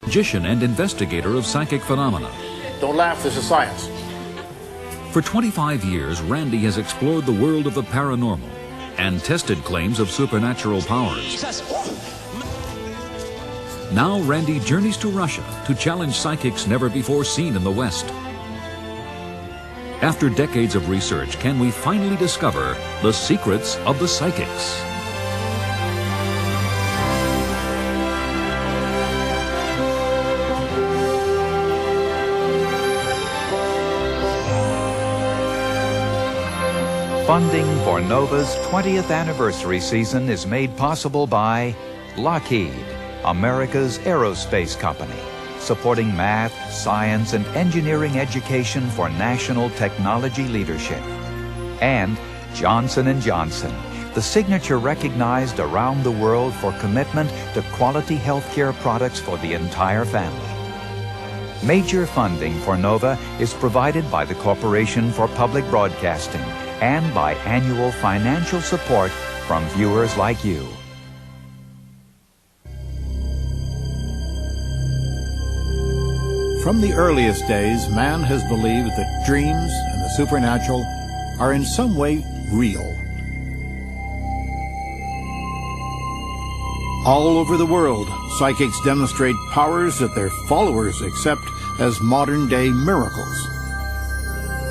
magician and investigator of psychic phenomena. Don't laugh, this is science. For 25 years, Randi has explored the world of the paranormal and tested claims of supernatural powers. Now Randi journeys to Russia to challenge psychics never before seen in the West. After decades of research, can we finally discover the secrets of the psychics? Funding for NOVA's 20th anniversary season is made possible by Lockheed, America's aerospace company, supporting math, science, and engineering education for national technology leadership. And Johnson & Johnson, the signature recognized around the world for commitment to quality healthcare products for the entire family. Major funding for NOVA is provided by the Corporation for Public Broadcasting and by annual financial support from viewers like you. From the earliest days, man has believed that dreams and the supernatural are in some way real. All over the world, psychics demonstrate powers that their followers accept as modern-day miracles.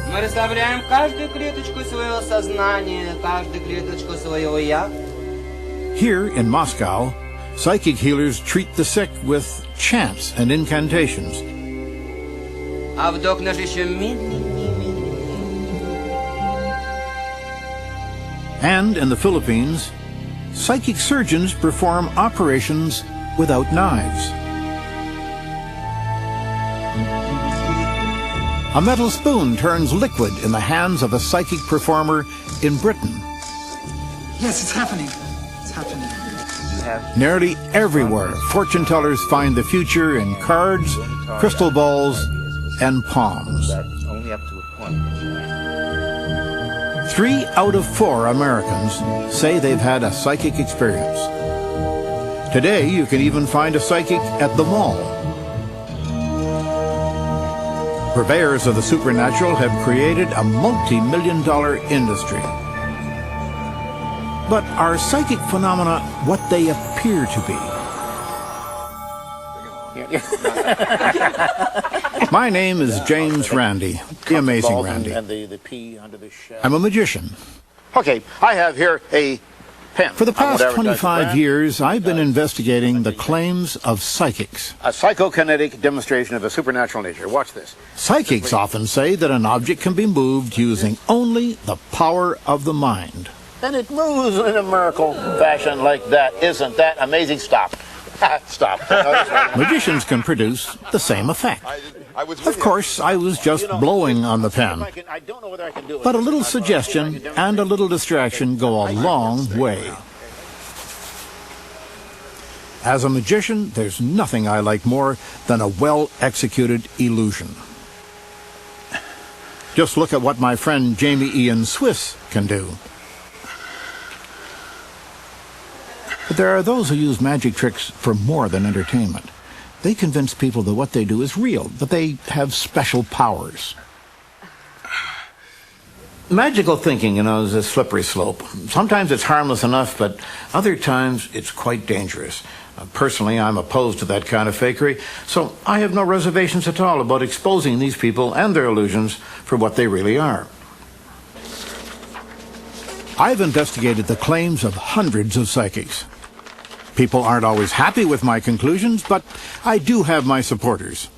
Мы расслабляем каждую клеточку своего сознания, каждую клеточку своего «я». Here in Moscow, psychic healers treat the sick with chants and incantations. А вдох наш еще медленнее, медленнее. And in the Philippines, psychic surgeons perform operations without knives. A metal spoon turns liquid in the hands of a psychic performer in Britain. Yes, it's happening. It's happening. Nearly everywhere, fortune tellers find the future in cards, crystal balls, and palms. Only up to a point. 3 out of 4 Americans say they've had a psychic experience. Today, you can even find a psychic at the mall. Purveyors of the supernatural have created a multi-million-dollar industry. But are psychic phenomena what they appear to be? My name is James Randi, the amazing Randi. I'm a magician. Okay, I have here a pen. For the past 25 years, I've been investigating the claims of psychics. A psychokinetic demonstration of a supernatural nature. Watch this. Psychics often say that an object can be moved using only the power of the mind. And it moves in a miracle fashion like that. Isn't that amazing? Stop. Stop. Magicians can produce the same effect. Of course, I was just blowing on the pen. But a little suggestion and a little distraction go a long way. As a magician, there's nothing I like more than a well-executed illusion. Just look at what my friend Jamie Ian Swiss can do. But there are those who use magic tricks for more than entertainment. They convince people that what they do is real, that they have special powers. Magical thinking, is a slippery slope. Sometimes it's harmless enough, but other times it's quite dangerous. Personally, I'm opposed to that kind of fakery, so I have no reservations at all about exposing these people and their illusions for what they really are. I've investigated the claims of hundreds of psychics. People aren't always happy with my conclusions, but I do have my supporters.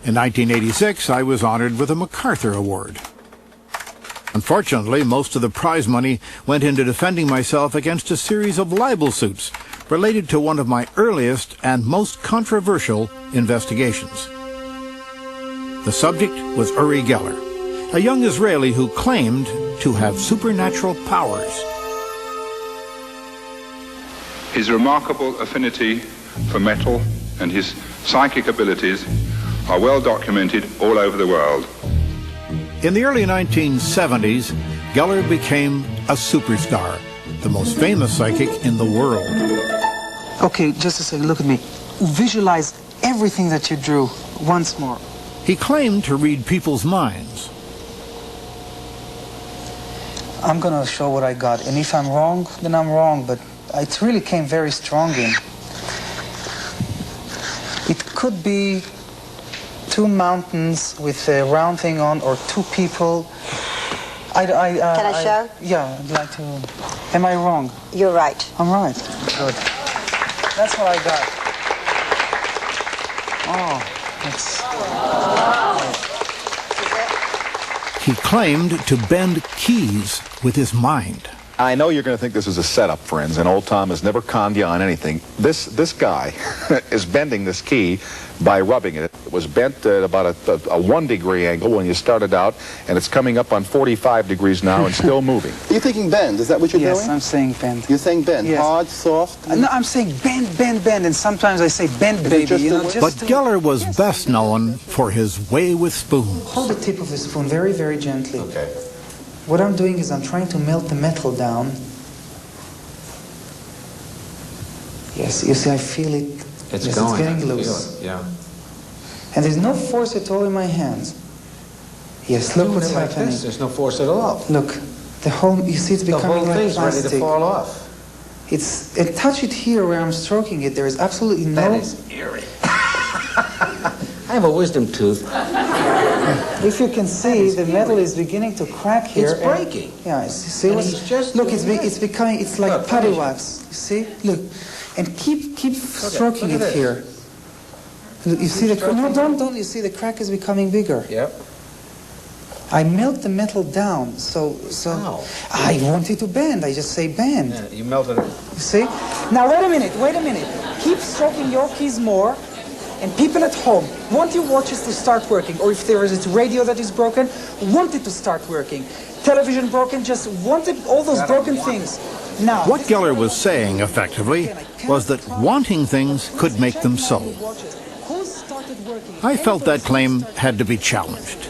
In 1986, I was honored with a MacArthur Award. Unfortunately, most of the prize money went into defending myself against a series of libel suits related to one of my earliest and most controversial investigations. The subject was Uri Geller, a young Israeli who claimed to have supernatural powers. His remarkable affinity for metal and his psychic abilities are well documented all over the world. In the early 1970s, Geller became a superstar, the most famous psychic in the world. Okay, just a second, look at me. Visualize everything that you drew once more. He claimed to read people's minds. I'm gonna show what I got, and if I'm wrong, then I'm wrong, but it really came very strong in. It could be two mountains with a round thing on, or two people. Can I show? Yeah, I'd like to. Am I wrong? You're right. I'm right. Good. That's what I got. Oh, that's... He claimed to bend keys with his mind. I know you're going to think this is a setup, friends, and old Tom has never conned you on anything. This guy is bending this key by rubbing it. It was bent at about a 1 degree angle when you started out, and it's coming up on 45 degrees now and still moving. Are you thinking bend? Is that what you're doing? Yes, I'm saying bend. You're saying bend? Yes. Hard, soft? No, I'm saying bend, bend, bend, and sometimes I say bend, baby. But Geller was best known for his way with spoons. Hold the tip of the spoon very, very gently. Okay. What I'm doing is I'm trying to melt the metal down. Yes, you see, I feel it. It's yes, going. It's getting I feel loose. it, yeah. And there's no force at all in my hands. Yes, look what's like happening. this. There's no force at all. Look, the whole, you see it's becoming the whole like thing's plastic. ready to fall off. It's, and touch it here where I'm stroking it. There is absolutely no... That is eerie. I have a wisdom tooth. If you can see, the metal is beginning to crack here. It's breaking. Yeah, you see And what's... he's just Look, doing it's becoming, it's like Look, putty finish it. wax. You see? Look. And keep stroking look at it this. here. Look, you see the crack? No, don't. You see the crack is becoming bigger. Yep. I melt the metal down, so Ow. I want it to bend. I just say bend. Yeah, you melted it. You see? Now wait a minute. Keep stroking your keys more. And people at home, want your watches to start working, or if there is a radio that is broken, want it to start working. Television broken, just wanted all those broken things. Now, What Geller was saying, effectively, was that wanting things could make them so. I felt that claim had to be challenged.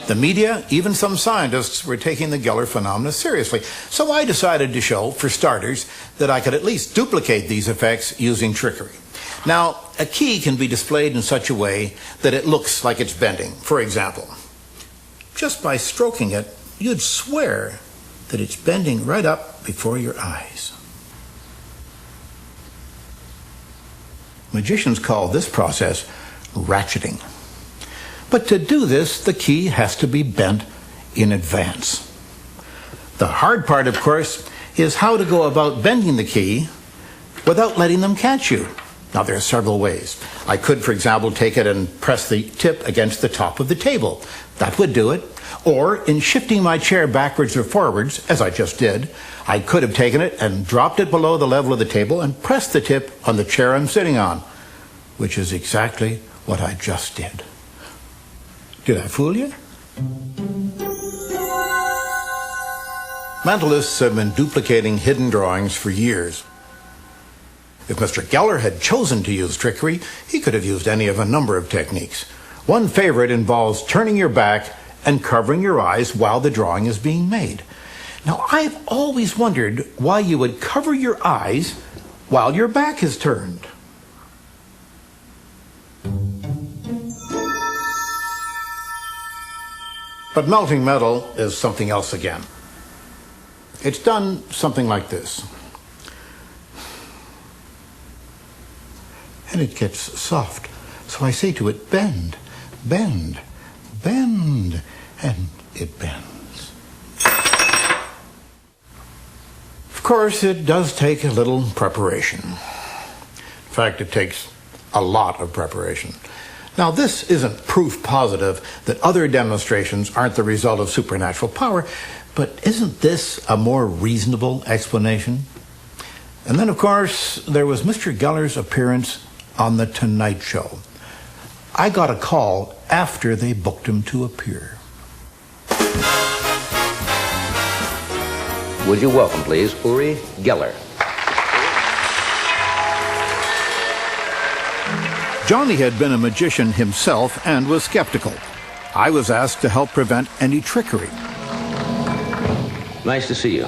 The media, even some scientists, were taking the Geller phenomena seriously. So I decided to show, for starters, that I could at least duplicate these effects using trickery. Now, a key can be displayed in such a way that it looks like it's bending. For example, just by stroking it, you'd swear that it's bending right up before your eyes. Magicians call this process ratcheting. But to do this, the key has to be bent in advance. The hard part, of course, is how to go about bending the key without letting them catch you. Now, there are several ways. I could, for example, take it and press the tip against the top of the table. That would do it. Or, in shifting my chair backwards or forwards, as I just did, I could have taken it and dropped it below the level of the table and pressed the tip on the chair I'm sitting on, which is exactly what I just did. Did I fool you? Mentalists have been duplicating hidden drawings for years. If Mr. Geller had chosen to use trickery, he could have used any of a number of techniques. One favorite involves turning your back and covering your eyes while the drawing is being made. Now, I've always wondered why you would cover your eyes while your back is turned. But melting metal is something else again. It's done something like this. And it gets soft. So I say to it, bend, bend, bend, and it bends. Of course, it does take a little preparation. In fact, it takes a lot of preparation. Now, this isn't proof positive that other demonstrations aren't the result of supernatural power, but isn't this a more reasonable explanation? And then, of course, there was Mr. Geller's appearance on The Tonight Show. I got a call after they booked him to appear. Would you welcome, please, Uri Geller. Johnny had been a magician himself and was skeptical. I was asked to help prevent any trickery. Nice to see you.